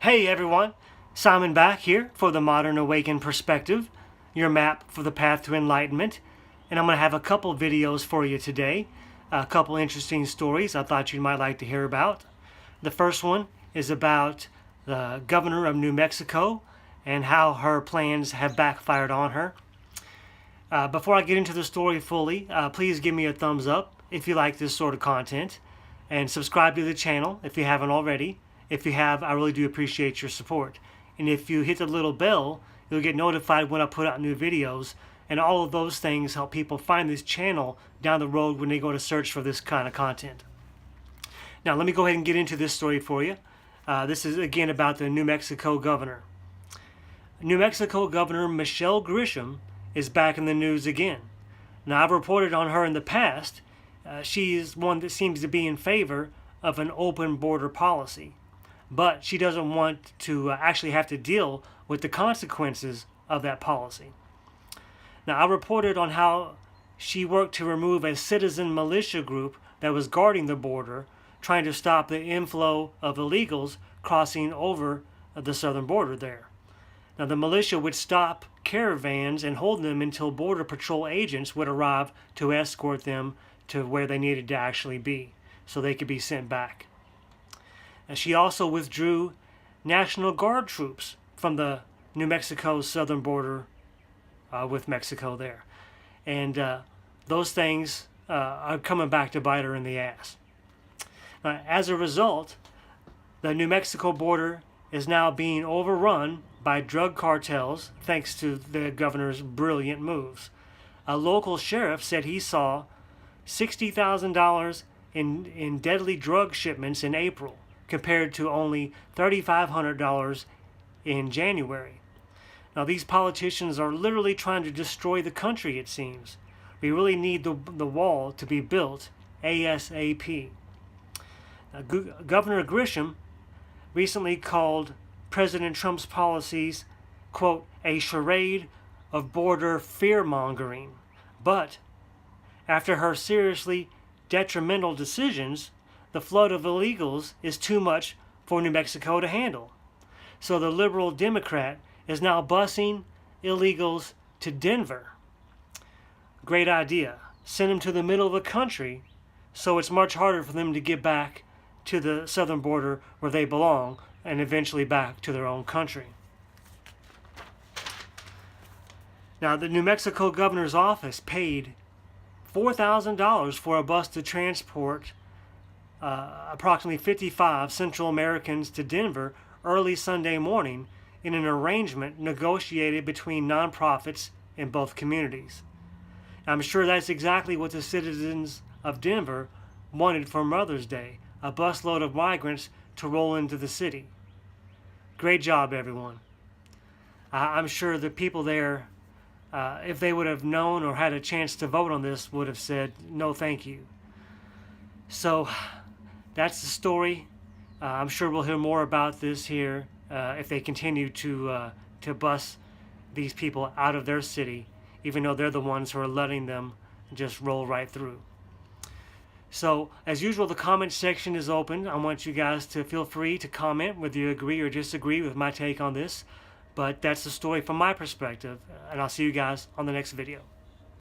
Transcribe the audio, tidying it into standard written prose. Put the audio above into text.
Hey everyone, Simon back here for the Modern Awakened Perspective, your map for the path to enlightenment. And I'm going to have a couple videos for you today, a couple interesting stories I thought you might like to hear about. The first one is about the governor of New Mexico and how her plans have backfired on her. Before I get into the story fully, please give me a thumbs up if you like this sort of content, and subscribe to the channel if you haven't already. If you have, I really do appreciate your support. And if you hit the little bell, you'll get notified when I put out new videos, and all of those things help people find this channel down the road when they go to search for this kind of content. Now let me go ahead and get into this story for you. This is again about the New Mexico governor. New Mexico Governor Michelle Grisham is back in the news again. Now, I've reported on her in the past. She is one that seems to be in favor of an open border policy, but she doesn't want to actually have to deal with the consequences of that policy. Now, I reported on how she worked to remove a citizen militia group that was guarding the border, trying to stop the inflow of illegals crossing over the southern border there. Now, the militia would stop caravans and hold them until Border Patrol agents would arrive to escort them to where they needed to actually be, so they could be sent back. And she also withdrew National Guard troops from the New Mexico southern border with Mexico there. And those things are coming back to bite her in the ass. As a result, the New Mexico border is now being overrun by drug cartels thanks to the governor's brilliant moves. A local sheriff said he saw $60,000 in deadly drug shipments in April, compared to only $3,500 in January. Now, these politicians are literally trying to destroy the country, it seems. We really need the wall to be built ASAP. Governor Grisham recently called President Trump's policies, quote, a charade of border fear-mongering. But after her seriously detrimental decisions, the flood of illegals is too much for New Mexico to handle. So the liberal Democrat is now busing illegals to Denver. Great idea. Send them to the middle of the country so it's much harder for them to get back to the southern border where they belong and eventually back to their own country. Now, the New Mexico governor's office paid $4,000 for a bus to transport approximately 55 Central Americans to Denver early Sunday morning in an arrangement negotiated between nonprofits in both communities. I'm sure that's exactly what the citizens of Denver wanted for Mother's Day, a busload of migrants to roll into the city. Great job, everyone. I'm sure the people there, if they would have known or had a chance to vote on this, would have said, no thank you. So that's the story. I'm sure we'll hear more about this here if they continue to bus these people out of their city, even though they're the ones who are letting them just roll right through. So, as usual, the comment section is open. I want you guys to feel free to comment whether you agree or disagree with my take on this. But that's the story from my perspective, and I'll see you guys on the next video.